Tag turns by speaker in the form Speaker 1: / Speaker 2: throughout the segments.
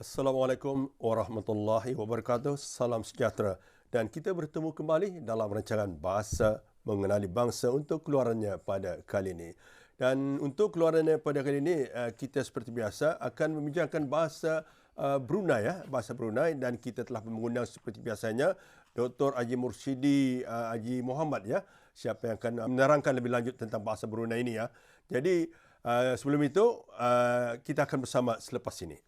Speaker 1: Assalamualaikum warahmatullahi wabarakatuh. Salam sejahtera. Dan kita bertemu kembali dalam rancangan Bahasa Mengenali Bangsa untuk keluarannya pada kali ini. Dan untuk keluarannya pada kali ini, kita seperti biasa akan membincangkan bahasa Brunei, bahasa Brunei, dan kita telah mengundang seperti biasanya Dr. Haji Mursyidi Haji Muhammad, siapa yang akan menerangkan lebih lanjut tentang bahasa Brunei ini, ya. Jadi sebelum itu kita akan bersama selepas ini.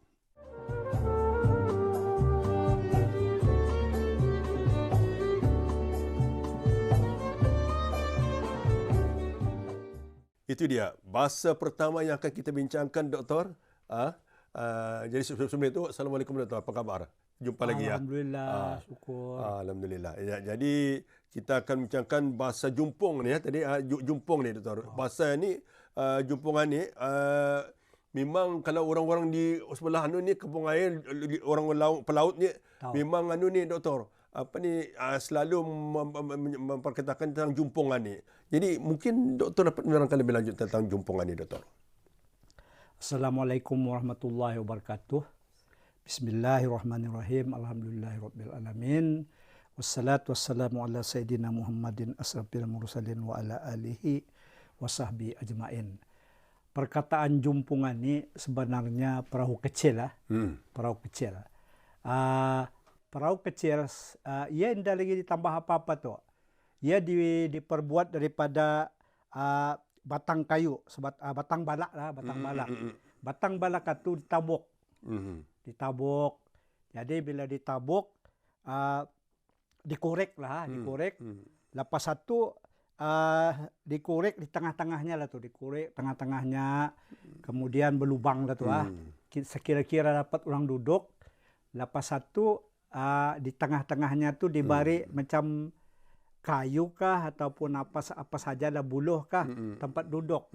Speaker 1: Itu dia, bahasa pertama yang akan kita bincangkan, Doktor. Jadi sebelum itu, Assalamualaikum, Doktor. Apa khabar? Jumpa lagi, ya.
Speaker 2: Alhamdulillah, syukur.
Speaker 1: Alhamdulillah. Ya, jadi kita akan bincangkan bahasa Jumpung ni, ya. Tadi Jumpung ni, Doktor. Bahasa ni, Jumpungan ni, memang kalau orang-orang di sebelah ni, Kampung Air, orang pelaut ni, memang ni, Doktor, selalu memperkatakan tentang jumpungan ni. Jadi mungkin Doktor dapat menerangkan lebih lanjut tentang jumpungan ni, Doktor.
Speaker 2: Assalamualaikum warahmatullahi wabarakatuh. Bismillahirrahmanirrahim. Alhamdulillahirabbil alamin. Wassalatu wassalamu ala sayyidina Muhammadin asrafil mursalin wa ala alihi wa sahbihi ajmain. Perkataan jumpungan ni sebenarnya perahu kecil lah. Perahu kecil. Perahu kecil, ia tidak lagi ditambah apa-apa tu. Ia diperbuat daripada batang kayu, batang balak lah, batang balak. Batang balak itu ditabuk. Ditabuk. Jadi bila ditabuk, dikorek lah, dikorek. Lepas satu, dikorek di tengah-tengahnya lah tu, dikorek tengah-tengahnya, kemudian berlubang lah tu. Sekira-kira dapat orang duduk. Lepas satu, di tengah-tengahnya tu dibari macam kayu kah ataupun apa sajalah, buluh kah, tempat duduk.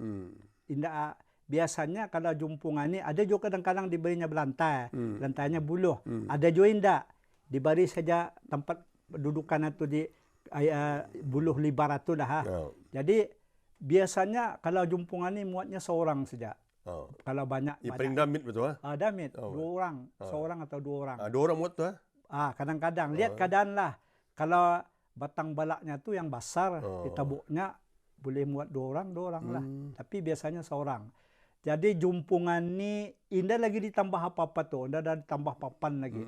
Speaker 2: Biasanya kalau jumpungan ni ada juga kadang-kadang diberinya belantai, lantainya buluh. Ada juga tidak, diberi saja tempat dudukan itu di buluh libar itu dah. Jadi biasanya kalau jumpungan ni muatnya seorang saja. Kalau banyak,
Speaker 1: paling damit betul,
Speaker 2: damit, dua orang, seorang atau dua orang.
Speaker 1: Dua orang muat tu,
Speaker 2: kadang-kadang lihat keadaan lah. Kalau batang balaknya tu yang besar, ditabuknya boleh muat dua orang lah. Tapi biasanya seorang. Jadi jumpungan ni indah lagi ditambah apa-apa tu, indah dah ditambah papan lagi.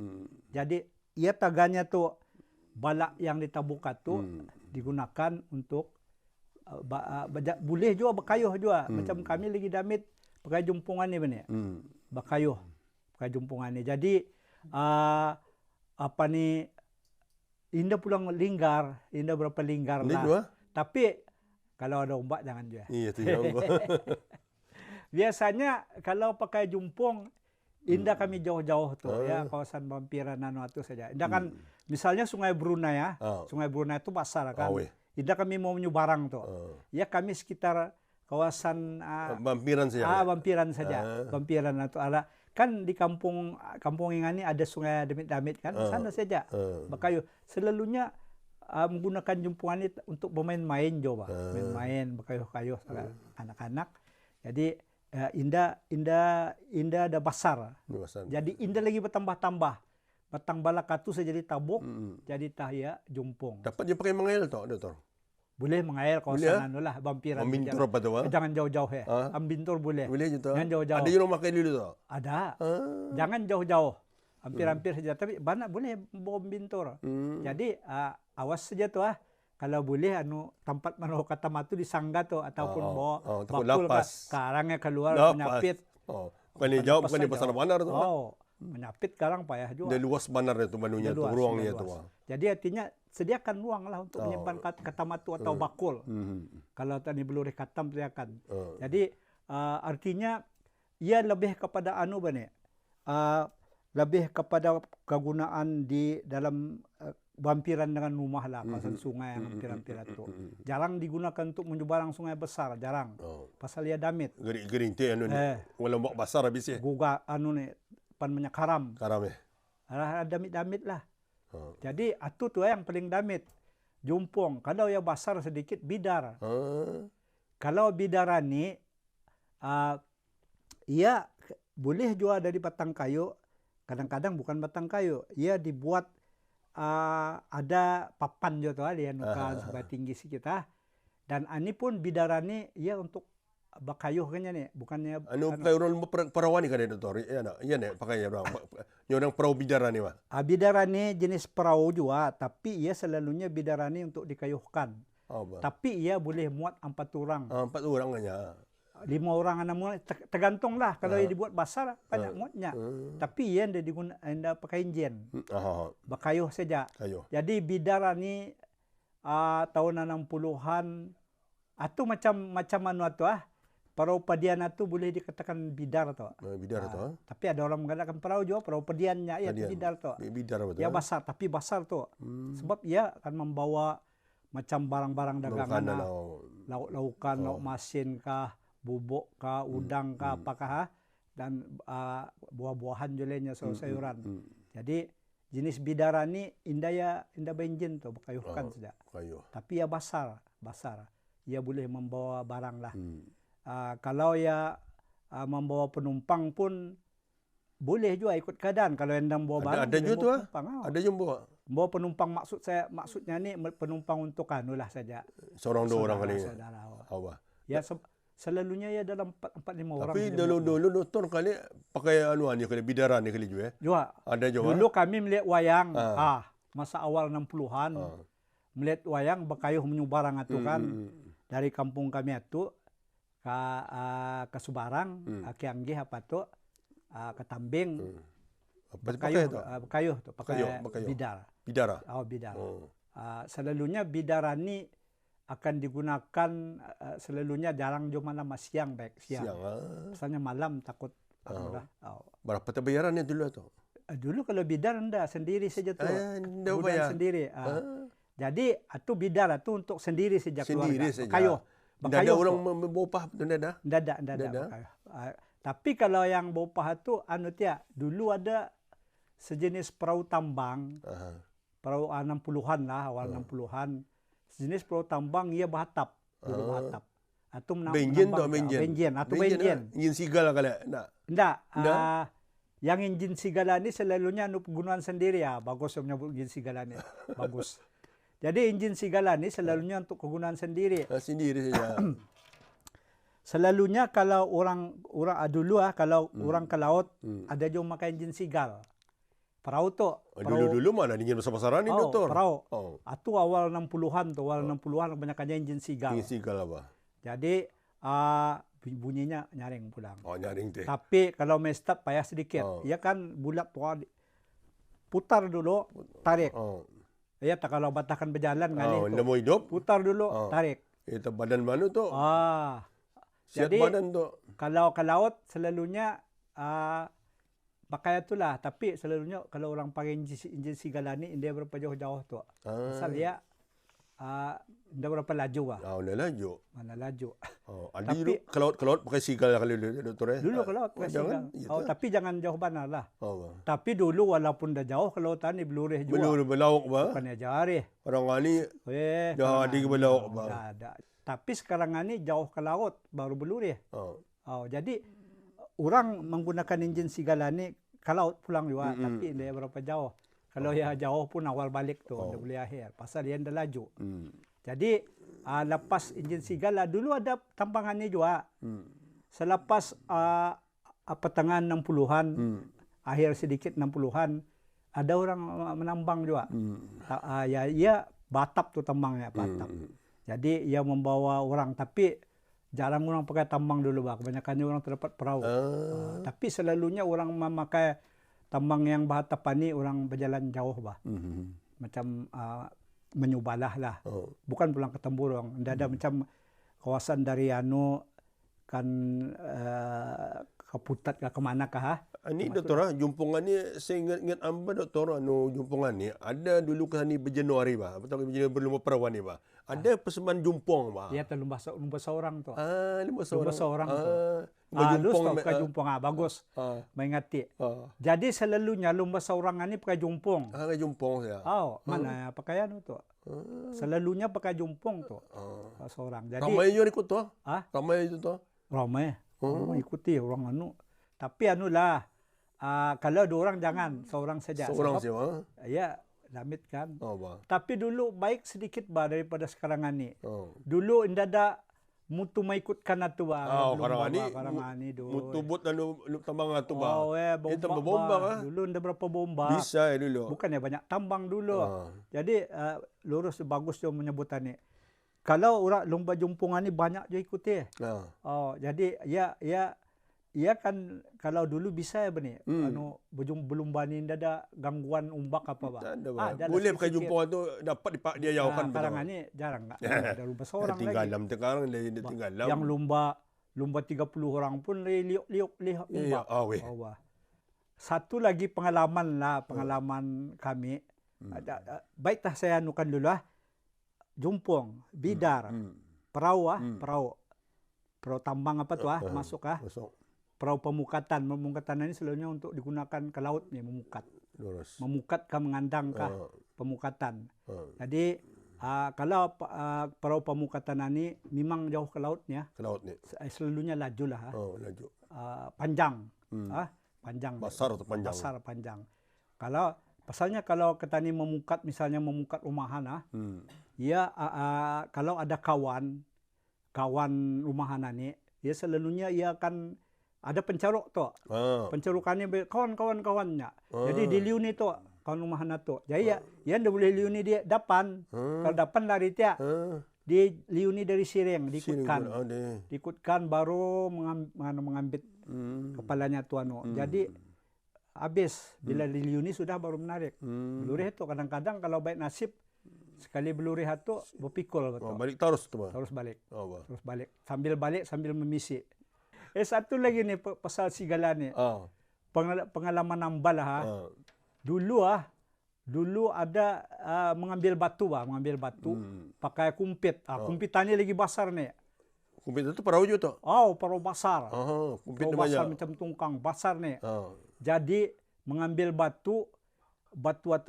Speaker 2: Jadi ia taganya tu, balak yang ditabuk tu digunakan untuk boleh juga berkayuh juga. Macam kami lagi damit pakai jumpungan ni benih. Berkayuh pakai jumpungan ni. Jadi indah pulang linggar, indah berapa linggar lah. Tapi kalau ada ombak jangan juga.
Speaker 1: Iya, tu yang
Speaker 2: Biasanya kalau pakai jumpung, indah kami jauh-jauh tu, ya, kawasan Bampiran itu saja. Indah kan, misalnya Sungai Brunei, ya. Sungai Brunei itu besar kan. Indah kami mau menyebarang tu. Ya, kami sekitar kawasan
Speaker 1: Bampiran saja.
Speaker 2: Bampiran saja. Bampiran itu ada. Kan di kampung Ingan ini ada sungai damit-damit kan, sana saja berkayuh. Selalunya menggunakan jumpungan ini untuk bermain-main juga, main-main berkayuh-kayuh anak-anak. Jadi indah ada besar. Jadi indah lagi bertambah-tambah. Batang balak itu saja ditabuk, jadi tahya jumpung.
Speaker 1: Dapat dia pakai mengail tak, Doktor?
Speaker 2: Boleh mengair kawasan lah, Bampiran.
Speaker 1: Ambintur apa tu?
Speaker 2: Jangan jauh-jauh ya. Ambintur boleh.
Speaker 1: Boleh je tu.
Speaker 2: Jangan jauh-jauh.
Speaker 1: Ada yang pakai dulu tu?
Speaker 2: Ada. Jangan jauh-jauh. Hampir-hampir saja. Tapi banyak boleh Ambintur. Jadi awas saja tu Kalau boleh tempat mana kata matu disangga tu ataupun bawa bakul karangnya keluar menyapit.
Speaker 1: Bukan dia jauh, bukan dia pasal banar tu.
Speaker 2: Menyapit karang payah juga.
Speaker 1: Dia luas banar tu manunya tu, ruangnya tu.
Speaker 2: Jadi artinya sediakan ruang lah untuk menyimpan kata matu atau bakul. Kalau tadi belum katam sediakan. Jadi artinya ia lebih kepada lebih kepada kegunaan di dalam Bampiran dengan rumah lah, kawasan sungai yang hampir-hampir itu. Jarang digunakan untuk menyebarang sungai besar, jarang. Pasal ia damit.
Speaker 1: Gering tu walau bak besar habis ya.
Speaker 2: Guga banyak karam.
Speaker 1: Karam ya.
Speaker 2: Damit-damit lah. Jadi itu tu yang paling damit. Jumpung. Kalau yang besar sedikit bidar. Kalau bidaran ni ia boleh juga dari batang kayu. Kadang-kadang bukan batang kayu, ia dibuat ada papan jo tuh dia nukan supaya tinggi sih kita. Dan ani pun bidarani ia untuk bakayuh kayaknya nih, bukannya
Speaker 1: Kayak orang perawan ni kan doktor. Iya nih pakai orang. Orang perahu bidarani mah.
Speaker 2: bidarani jenis perahu juga, tapi ia selalunya bidarani untuk dikayuhkan. Tapi ia boleh muat 4 orang.
Speaker 1: 4 orang aja.
Speaker 2: 5 orang, 6 orang, tergantung lah. Kalau ia dibuat besar, banyak muatnya. Tapi ia tidak pakai injin. Bakayuh saja. Jadi bidarani tahun 60-an, atau macam mana tu perahu padian itu boleh dikatakan bidar tu.
Speaker 1: Bidar tu.
Speaker 2: Tapi ada orang mengatakan perahu juga, perahu padiannya ya bidar tu.
Speaker 1: Bidar betul.
Speaker 2: Ya besar, tapi besar tu. Sebab ia akan membawa macam barang-barang dagangan, lauk-laukan, lauk masin kah, bubuk kah, udang kah, apakah, dan buah-buahan julenya, sayur-sayuran. Jadi jenis bidarani indah benjin tu, bakayuhkan saja. Tapi ia besar. Ia boleh membawa barang lah. Kalau ia membawa penumpang pun boleh juga ikut keadaan. Kalau yang bawa barang
Speaker 1: ada juga tu ada jumbo.
Speaker 2: Bawa penumpang, maksudnya ni penumpang untuk lah saja.
Speaker 1: Seorang 2 orang kali.
Speaker 2: Ya selalunya ya dalam 4-5 orang.
Speaker 1: Tapi dulu doktor kali pakai ni kali bidaran ni kali juga. Ada juga.
Speaker 2: Dulu kami melihat wayang masa awal 60-an. Melihat wayang bakayuh menyubarang itu kan. Dari kampung kami itu ke Subarang, ke Anggih apa tu, ke Tambing. Bakayuh tu, pakai bidar.
Speaker 1: Bidara.
Speaker 2: Bidar. Selalunya bidarani akan digunakan selalunya jarang cuma malam siang, baik siang. Misalnya malam takut.
Speaker 1: Berapa bayarannya dulu tu?
Speaker 2: Dulu kalau bidar enggak, sendiri saja tu. Bukan sendiri. Jadi itu bidar itu untuk sendiri saja keluarga. Bakayuh.
Speaker 1: Tidak ada orang membopah tu tidak
Speaker 2: ada. Tapi kalau yang bopah itu dulu ada sejenis perahu tambang. Perahu 60-an lah, awal 60-an. Sejenis perahu tambang ia berhatap. Dulu berhatap. Atau
Speaker 1: benjin tu
Speaker 2: benjin.
Speaker 1: Injin sigala kali.
Speaker 2: Enggak. Yang injin sigala ni selalunya penggunaan sendiri ya. Bagus menyebut injin sigala ni. Bagus. Jadi injin sigala ni selalunya untuk kegunaan sendiri.
Speaker 1: Sendiri saja.
Speaker 2: Selalunya kalau orang dulu kalau orang ke laut ada juga makan injin sigal. Perahu tu.
Speaker 1: Dulu mana injin besar-besaran ni doktor?
Speaker 2: Perahu. Itu awal 60-an tu, awal 60-an kebanyakannya injin sigal.
Speaker 1: Injin sigal apa?
Speaker 2: Jadi bunyinya nyaring pulang.
Speaker 1: Nyaring tu.
Speaker 2: Tapi kalau mestap payah sedikit. Ia kan bulat tu putar dulu, tarik. Ya, kalau batakan berjalan kali itu.
Speaker 1: Mau hidup?
Speaker 2: Putar dulu, tarik.
Speaker 1: Itu badan mana tu? Siap
Speaker 2: jadi,
Speaker 1: badan tu.
Speaker 2: Kalau ke laut selalunya pakai itulah. Tapi selalunya kalau orang pakai injin sigala ni, dia berapa jauh-jauh tu. Asal dia tidak berapa laju lah. Mana laju.
Speaker 1: Tapi dulu ke laut pakai sigala kali doktor.
Speaker 2: Dulu ke laut pakai sigala. Tapi jangan jauh mana lah. Tapi dulu walaupun dah jauh ke lautan ni belurih juga.
Speaker 1: Belurih belauk ba?
Speaker 2: Bukannya jari.
Speaker 1: Orang ni dah di belauk ba?
Speaker 2: Ada. Tapi sekarang ni jauh ke laut baru belurih. Jadi orang menggunakan injin sigala ni ke laut pulang juga. Tapi dia berapa jauh. Kalau ya jauh pun awal balik tu, dia boleh akhir. Pasal dia dah laju. Jadi lepas injin sigala dulu ada tampangannya juga. Selepas pertengahan 60-an, akhir sedikit 60-an, ada orang menambang juga. Ia batap tu tambangnya, batap. Jadi ia membawa orang, tapi jarang orang pakai tambang dulu, kebanyakannya orang terdapat perahu. Tapi selalunya orang memakai tambang yang bahatapan ni orang berjalan jauh macam menyubalah lah. Bukan pulang ke Temburong. Tidak ada macam kawasan dari kan ke Putat ke mana kah?
Speaker 1: Ini doktor jumpungan ni saya ingat doktor jumpungan ni ada dulu ke ni berjanuari betul berlumba perawan ni ada persembahan jumpung
Speaker 2: Ya lumba seorang tu.
Speaker 1: Lumba
Speaker 2: seorang tu. Jumpung pakai jumpung bagus. Mengingati. Jadi selalunya lumba seorang ni pakai jumpung.
Speaker 1: Pakai jumpung ya.
Speaker 2: Mana pakaian tu. Selalunya pakai jumpung tu. Seorang. Jadi
Speaker 1: ramai juga ikut tu. Ramai itu tu.
Speaker 2: Ramai. Ikuti orang Tapi lah kalau 2 orang jangan, seorang saja.
Speaker 1: Seorang
Speaker 2: Sebab,
Speaker 1: siapa?
Speaker 2: ya, damit kan.
Speaker 1: Oh, bah.
Speaker 2: Tapi dulu baik sedikit bah daripada sekarang ni.
Speaker 1: Oh.
Speaker 2: Dulu indah ada mutu maikutkan atu bah.
Speaker 1: Karang ani
Speaker 2: Dulu.
Speaker 1: mutu bot dan tambang atu ba.
Speaker 2: Bomba
Speaker 1: bomba
Speaker 2: bah. Dulu indah berapa bomba.
Speaker 1: Bisa dulu.
Speaker 2: Bukannya banyak tambang dulu. Jadi lurus bagus dia menyebutan ni. Kalau orang lomba jumpungan ni banyak je ikuti. Jadi ya kan kalau dulu bisa ya bani. Belum bani indah ada gangguan umbak apa bah.
Speaker 1: Boleh pakai jumpungan tu dapat dia jauhkan.
Speaker 2: Sekarang ni jarang enggak. Ada lomba seorang
Speaker 1: tinggal
Speaker 2: lagi.
Speaker 1: Dalam sekarang dia tinggal dalam.
Speaker 2: Yang lomba 30 orang pun liuk umbak. Satu lagi pengalaman kami. Baiklah saya anukan dulu jumpung, bidar, perahu perahu tambang apa tu masuk perahu pemukatan. Pemukatan ini selalunya untuk digunakan ke laut ni, memukat kah mengandang kah pemukatan. Jadi kalau perahu pemukatan ini memang jauh ke lautnya.
Speaker 1: Ke laut ni.
Speaker 2: Selalunya laju lah.
Speaker 1: Laju.
Speaker 2: Panjang. Panjang.
Speaker 1: Besar atau panjang?
Speaker 2: Besar panjang. Pasalnya kalau petani misalnya memukat rumahan ya kalau ada kawan rumahan ni, ya selalunya ia akan ada pencaruk tu. Pencarukannya kawan-kawannya. Jadi diliuni tu kawan rumahan tu. Jadi ya dia boleh liuni dia dapan. Kalau dapan lari dia. Dia liuni dari sireng, diikutkan baru mengambil kepalanya tu Jadi habis bila diliuni sudah baru menarik. Belurih tu kadang-kadang kalau baik nasib sekali belurih tu berpikul
Speaker 1: balik terus tu.
Speaker 2: Terus balik. Terus balik sambil memisi. Satu lagi ni pasal sigala ni. Pengalaman nambal Dulu ada mengambil batu pakai kumpit. Kumpitannya lagi besar ni.
Speaker 1: Kumpit itu perahu juga tu?
Speaker 2: Perahu besar.
Speaker 1: Kumpit
Speaker 2: perahu besar macam tungkang besar ni. Jadi mengambil batu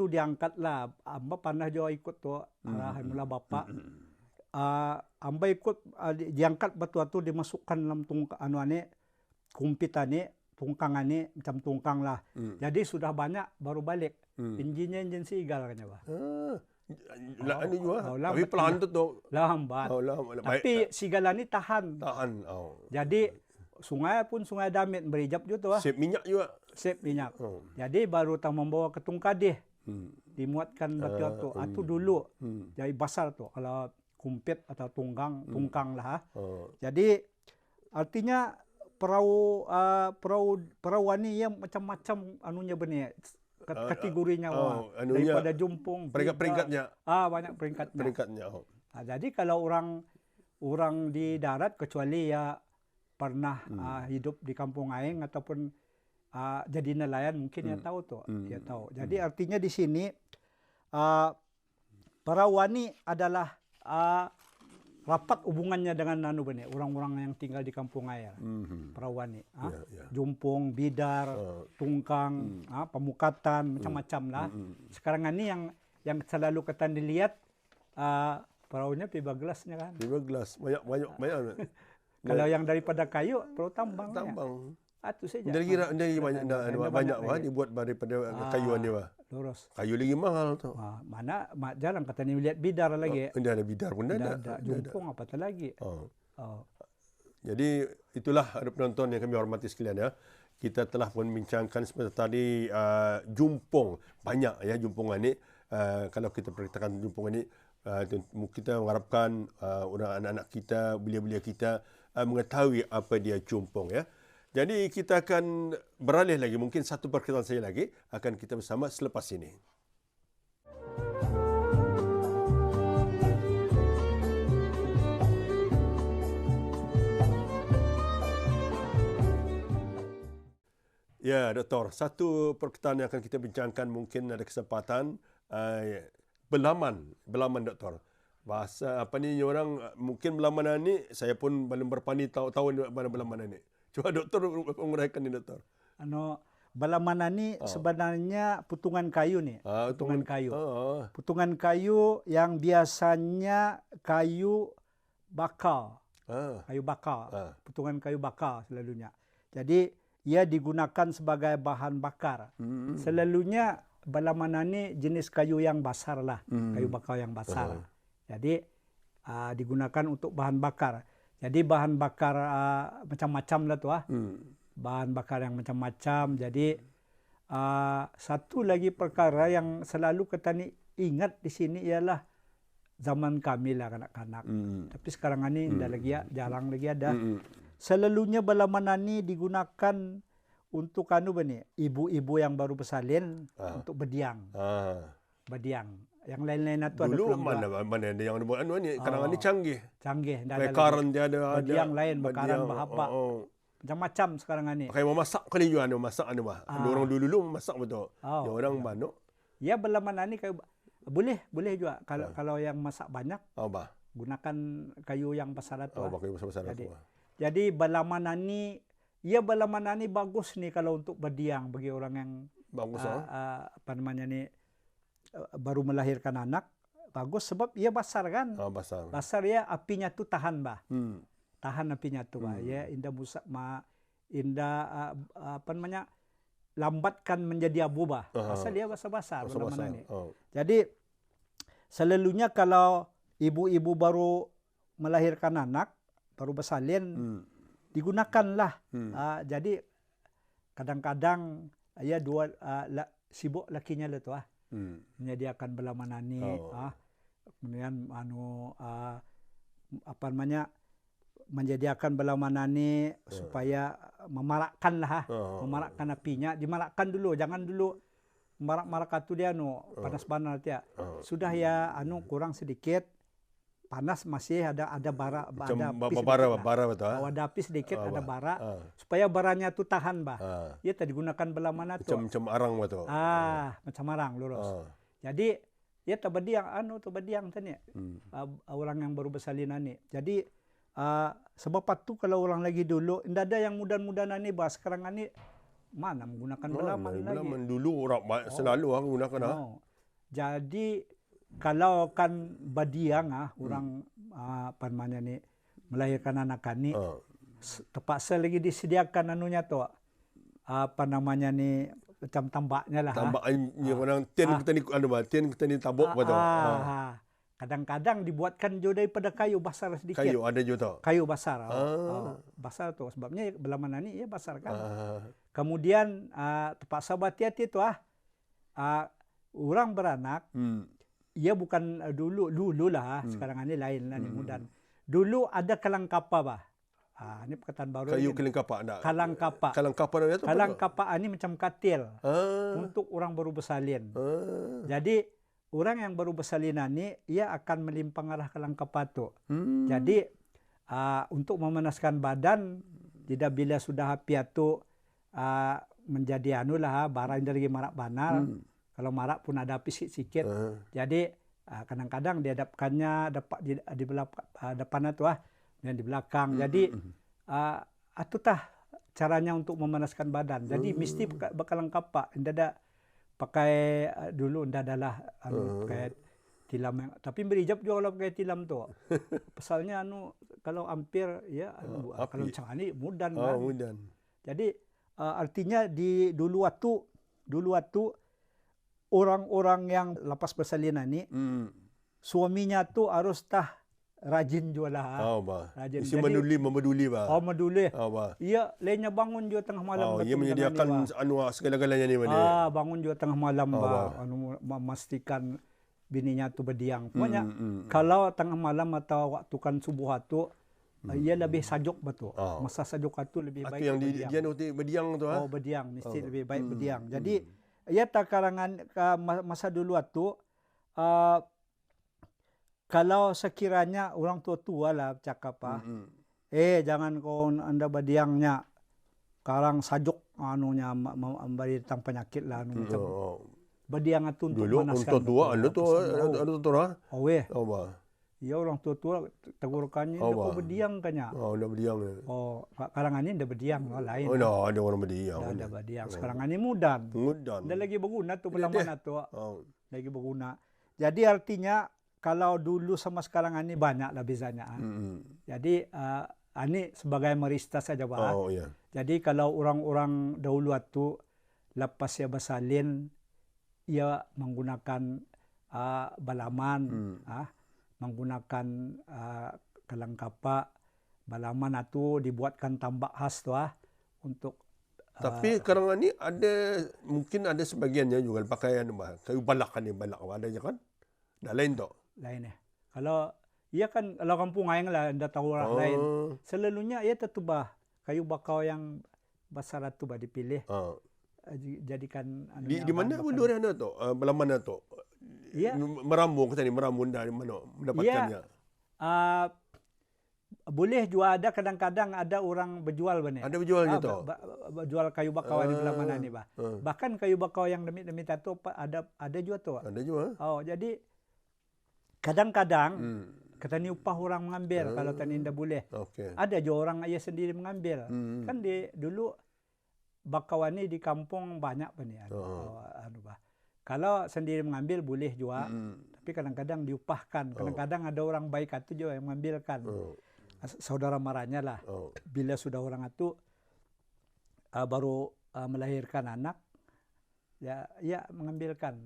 Speaker 2: diangkatlah. Amba pernah juga ikut tu. Alhamdulillah bapak. Amba ikut diangkat batu dimasukkan dalam kumpitan ni, tungkang ni macam tungkang lah. Jadi sudah banyak baru balik. Injinnya injin seagal kan bah.
Speaker 1: Ini juga. Tapi pelan tu.
Speaker 2: Lambat. Tapi sigala ni tahan. Jadi sungai damit berijap juga.
Speaker 1: Sip minyak juga.
Speaker 2: Sip minyak. Jadi baru membawa ke Tungkadih. Dimuatkan batu tu dulu. Jadi besar tu. Kalau kumpit atau tungkang lah. Jadi artinya perahu ni yang macam-macam anunya benih. Kategorinya daripada jumpung,
Speaker 1: peringkat-peringkatnya.
Speaker 2: Banyak peringkatnya. Jadi kalau orang di darat kecuali ya pernah hidup di kampung aing ataupun jadi nelayan mungkin ya tahu tu. Ya tahu. Jadi artinya di sini Parawani adalah rapat hubungannya dengan orang-orang yang tinggal di kampung air. Parawani. Jumpung, bidar, tungkang, pemukatan, macam-macam lah. Sekarang ini yang selalu kita dilihat perahunya pipa gelasnya kan.
Speaker 1: Pipa gelas. Banyak.
Speaker 2: Kalau yang daripada kayu, perahu tambang. Itu saja.
Speaker 1: Dari banyak dibuat daripada kayuan dia.
Speaker 2: Lurus.
Speaker 1: Kayu lagi mahal tu.
Speaker 2: Mana jarang kata ni lihat bidar lagi.
Speaker 1: Ada bidar pun ada.
Speaker 2: Jumpung apa tu lagi.
Speaker 1: Jadi itulah penonton yang kami hormati sekalian ya. Kita telah pun bincangkan seperti tadi jumpung. Banyak ya jumpungan ni. Kalau kita perhatikan jumpungan ni, kita mengharapkan anak-anak kita, belia-belia kita mengetahui apa dia jumpung ya. Jadi kita akan beralih lagi, mungkin satu perkataan saja lagi akan kita bersama selepas ini. Ya, Doktor. Satu perkataan yang akan kita bincangkan mungkin ada kesempatan belaman, Doktor. Bahasa apa ni orang mungkin belaman ni saya pun belum berpani tahun mana belaman ni. Cuba Doktor menguraikan ni Doktor.
Speaker 2: Balaman ni sebenarnya putungan kayu ni. Putungan kayu. Putungan kayu yang biasanya kayu bakar. Kayu bakar. Putungan kayu bakar selalunya. Jadi ia digunakan sebagai bahan bakar. Selalunya balamana ni jenis kayu yang besar lah, kayu bakar yang besar. Jadi digunakan untuk bahan bakar. Jadi bahan bakar macam-macam lah tu bahan bakar yang macam-macam. Jadi satu lagi perkara yang selalu kita ni ingat di sini ialah zaman kami lah kanak-kanak. Tapi sekarang ini tidak lagi ya, jarang lagi ada. Selalunya balamana ni digunakan untuk ibu-ibu yang baru bersalin untuk berdiang. Berdiang. Yang lain-lain itu ada
Speaker 1: dulu mana ada yang buat ni kadang ni canggih.
Speaker 2: Canggih.
Speaker 1: Bakaran dia ada.
Speaker 2: Berdiang lain, bakaran bahaba. Macam-macam sekarang ni.
Speaker 1: Pakai memasak kali juga masak bah. Ada orang dulu masak betul. Dia orang banyak.
Speaker 2: Ya balamana ni kayu boleh juga kalau yang masak banyak. Gunakan kayu yang besar itu.
Speaker 1: Kayu besar-besar.
Speaker 2: Jadi balamana ni bagus ni kalau untuk berdiang bagi orang yang
Speaker 1: bagus
Speaker 2: apa namanya ni baru melahirkan anak. Bagus sebab ia besar kan. Besar ya, apinya tu tahan bah. Tahan apinya tu bah. Ya indah apa namanya lambatkan menjadi abu bah. Asal dia besar-besar balamana ni. Jadi selalunya kalau ibu-ibu baru melahirkan anak, baru bersalin, digunakanlah. Jadi kadang-kadang ya sibuk lakinya lah tu menyediakan balamana ni. Kemudian apa namanya menyediakan balamana ni supaya memarakkan lah, memarakkan apinya, dimarakkan dulu, jangan dulu marak-marak tu dia panas-panas dia. Sudah ya kurang sedikit panas, masih ada bara betul. Ada api sedikit, ada bara supaya baranya tu tahan bah. Ya tadi gunakan balamana tu.
Speaker 1: Macam arang betul.
Speaker 2: Macam arang lurus. Jadi ya tabadiang tabadiang tadi. Orang yang baru bersalin ni. Jadi sebab tu kalau orang lagi dulu tidak ada yang mudah-mudahan ni bah. Sekarang ni mana menggunakan balaman lagi.
Speaker 1: Balaman dulu orang selalu gunakan
Speaker 2: Jadi kalau kan badiang orang apa namanya ni melahirkan anak ni terpaksa lagi disediakan anunya tu apa namanya ni macam tambaknya lah.
Speaker 1: Tambak yang orang tin kita ni tabuk betul.
Speaker 2: Kadang-kadang dibuatkan juga daripada kayu besar sedikit.
Speaker 1: Kayu ada juga.
Speaker 2: Kayu besar. Besar tu sebabnya balamana ni ia besar kan. Kemudian terpaksa berhati-hati tu orang beranak. Ia bukan dulu lah. Sekarang ni lain lah ni mudah. Dulu ada kalang kapa bah. Ini perkataan baru.
Speaker 1: Kayu kalang kapa nak.
Speaker 2: Kalang kapa. Kalang kapa ni macam katil untuk orang baru bersalin. Jadi orang yang baru bersalinan ni ia akan melimpang arah kalang kapa tu. Jadi untuk memanaskan badan, tidak bila sudah api tu menjadi barang dari marak banal. Kalau marak pun ada api sikit-sikit. Jadi kadang-kadang dihadapkannya di depan tu dan di belakang. Jadi itu caranya untuk memanaskan badan. Jadi mesti bakalang kapa. Tidak ada pakai dulu ndak adalah pakai tilam yang, tapi berijab juga kalau pakai tilam tu. Pasalnya kalau ampir ya kalau macam ni mudan kan.
Speaker 1: Mudan.
Speaker 2: Jadi artinya di dulu waktu orang-orang yang lepas bersalinan ni suaminya tu harus rajin jualah.
Speaker 1: Rajin. Isi memeduli bah.
Speaker 2: Meduli. Ia lainnya bangun juga tengah malam.
Speaker 1: Ia menyediakan segala-galanya ni
Speaker 2: bangun juga tengah malam bah. Memastikan bininya tu berdiang. Pokoknya kalau tengah malam atau waktu kan subuh tu ia lebih sajuk betul. Masa sajuk tu lebih baik.
Speaker 1: Itu yang dia berdiang tu
Speaker 2: berdiang mesti lebih baik berdiang. Jadi ia karangan masa dulu tu kalau sekiranya orang tua-tua lah cakap jangan kau anda berdiangnya karang sajuk memberi tentang penyakit lah macam berdiang itu untuk
Speaker 1: dulu
Speaker 2: manaskan.
Speaker 1: Dulu orang tua ada
Speaker 2: ya orang tua tegurkannya kau berdiang kanya.
Speaker 1: Dah berdiang.
Speaker 2: Karangan ini dah berdiang lain.
Speaker 1: Ada orang berdiang.
Speaker 2: Dah berdiang. Sekarang ini mudan. Dah lagi berguna tu pelaman tu. Lagi berguna. Jadi artinya kalau dulu sama sekarang ini banyaklah bezanya. Jadi Ini sebagai merista saja, Pak.
Speaker 1: Oh, ya.
Speaker 2: Jadi kalau orang-orang dahulu itu lepas ya bersalin, ia menggunakan balaman, menggunakan kalang kapa, balaman itu dibuatkan tambak khas tuh untuk.
Speaker 1: Tapi sekarang ini mungkin ada sebagiannya juga pakai kayu balak kan, balak ada aja kan? Dah lain tu.
Speaker 2: Lain ya. Kalau ia kan kalau kampung aing lah anda tahu orang lain. Selalunya ia tetap kayu bakau yang besar itu dipilih. Jadikan
Speaker 1: di mana ulur anda tu? Balaman tu.
Speaker 2: Iya.
Speaker 1: Meramun kita ni, meramun dari mana mendapatkannya?
Speaker 2: Boleh juga ada, kadang-kadang ada orang berjual benih.
Speaker 1: Ada berjualnya tu.
Speaker 2: Berjual kayu bakau di belah mana ni, bah. Bahkan kayu bakau yang demi itu ada juga tu.
Speaker 1: Ada juga.
Speaker 2: Oh, jadi kadang-kadang katanya upah orang mengambil kalau tani indah boleh.
Speaker 1: Okay.
Speaker 2: Ada juga orang ayah sendiri mengambil. Kan dulu bakau ni di kampung banyak benih. Bah. Kalau sendiri mengambil boleh juga, tapi kadang-kadang diupahkan. Kadang-kadang ada orang baik itu juga yang mengambilkan. Saudara marahnya lah. Bila sudah orang itu baru melahirkan anak, ya mengambilkan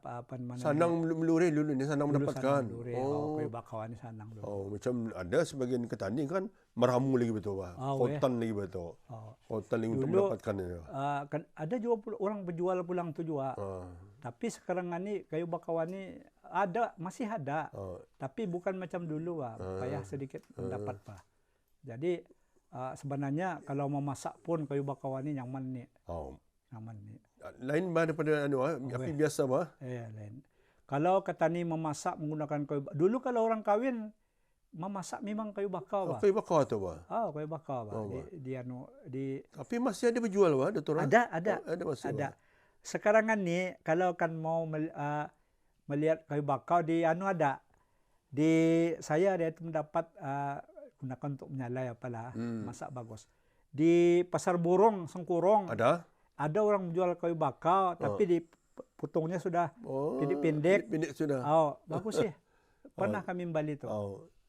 Speaker 2: apa namanya.
Speaker 1: Sanang meluri dulu ni, sanang mendapatkan.
Speaker 2: Kayu bakau ni sanang dulu.
Speaker 1: Macam ada sebagian petani kan meramu lagi betul, Pak. Khotan lagi betul. Khotan lagi untuk mendapatkannya.
Speaker 2: Ada juga orang berjual pulang tu juga. Tapi sekarang ni kayu bakau ni masih ada. Tapi bukan macam dulu, Pak. Payah sedikit mendapat, Pak. Jadi sebenarnya kalau memasak pun kayu bakau ni nyaman ni. Nyaman ni.
Speaker 1: Lain daripada api biasa, Pak?
Speaker 2: Ya, lain. Kalau petani memasak menggunakan kayu bakau. Dulu kalau orang kawin memasak memang kayu bakau, Pak.
Speaker 1: Kayu bakau tu, Pak?
Speaker 2: Kayu bakau, Pak.
Speaker 1: Tapi masih ada berjual, Pak, Doktor?
Speaker 2: Ada.
Speaker 1: Masih,
Speaker 2: ada. Sekarang ni kalau kan mau melihat kayu bakau ada. Saya dia itu mendapat gunakan untuk menyalai apalah, masak bagus. Di Pasar Burung Sengkurong ada orang menjual kayu bakau, tapi dipotongnya sudah pendek.
Speaker 1: Pendek sudah.
Speaker 2: Bagus sih. Pernah kami kembali tu.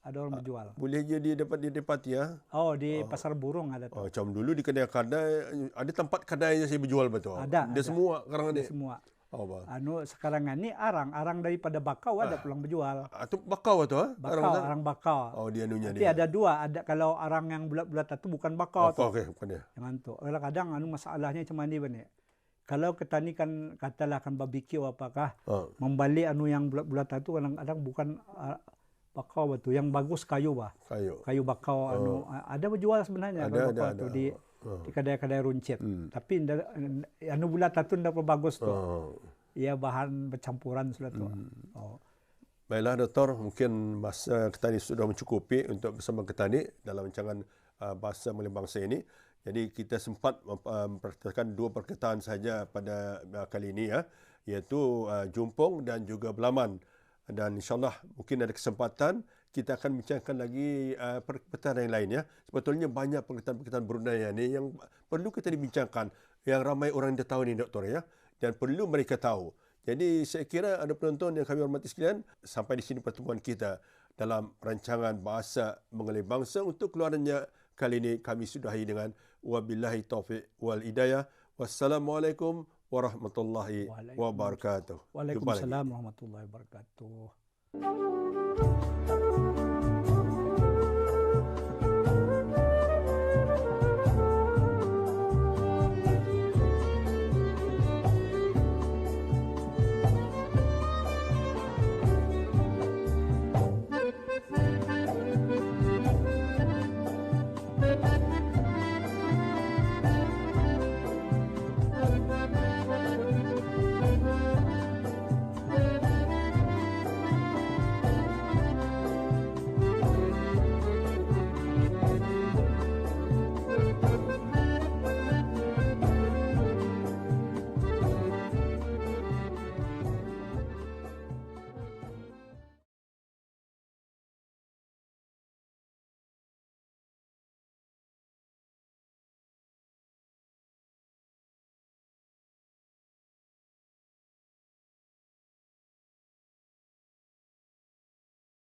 Speaker 2: Ada orang berjual.
Speaker 1: Boleh jadi dapat didapati ya?
Speaker 2: Di Pasar Burung ada tu.
Speaker 1: Macam dulu di kedai-kedai, ada tempat kedai yang saya berjual betul.
Speaker 2: Ada.
Speaker 1: Semua sekarang
Speaker 2: ada semua. Sekarang ni arang daripada bakau ada pulang berjual.
Speaker 1: Itu bakau tu?
Speaker 2: Arang bakau.
Speaker 1: Dia anunya
Speaker 2: Tapi ada dua. Ada kalau arang yang bulat-bulat itu bukan bakau tu.
Speaker 1: Okey, bukan dia.
Speaker 2: Jangan tu. Kadang masalahnya macam ni benih. Kalau ketani kan katalah kan barbecue apakah membalik yang bulat-bulat itu kadang-kadang bukan bakau betul. Yang bagus kayu, Pak. Kayu bakau ada berjual sebenarnya
Speaker 1: ada
Speaker 2: di kedai-kedai runcit. Tapi bulat itu tidak bagus tu. Ia bahan bercampuran sudah tu.
Speaker 1: Baiklah, Doktor, mungkin masa kita ini sudah mencukupi untuk bersama petani dalam rancangan Bahasa Mengenai Bangsa ini. Jadi kita sempat mempraktikkan 2 perkataan saja pada kali ini, iaitu jumpung dan juga belaman. Dan insyaAllah mungkin ada kesempatan kita akan bincangkan lagi perkataan yang lain. Sebetulnya banyak perkataan-perkataan Brunei ni yang perlu kita dibincangkan, yang ramai orang dah tahu ni, Doktor, dan perlu mereka tahu. Jadi saya kira ada penonton yang kami hormati sekalian, sampai di sini pertemuan kita dalam rancangan Bahasa Mengenai Bangsa untuk keluarannya kali ini kami sudahi dengan wabillahi taufiq wal hidayah. Wassalamualaikum warahmatullahi wabarakatuh.
Speaker 2: Waalaikumsalam warahmatullahi wabarakatuh.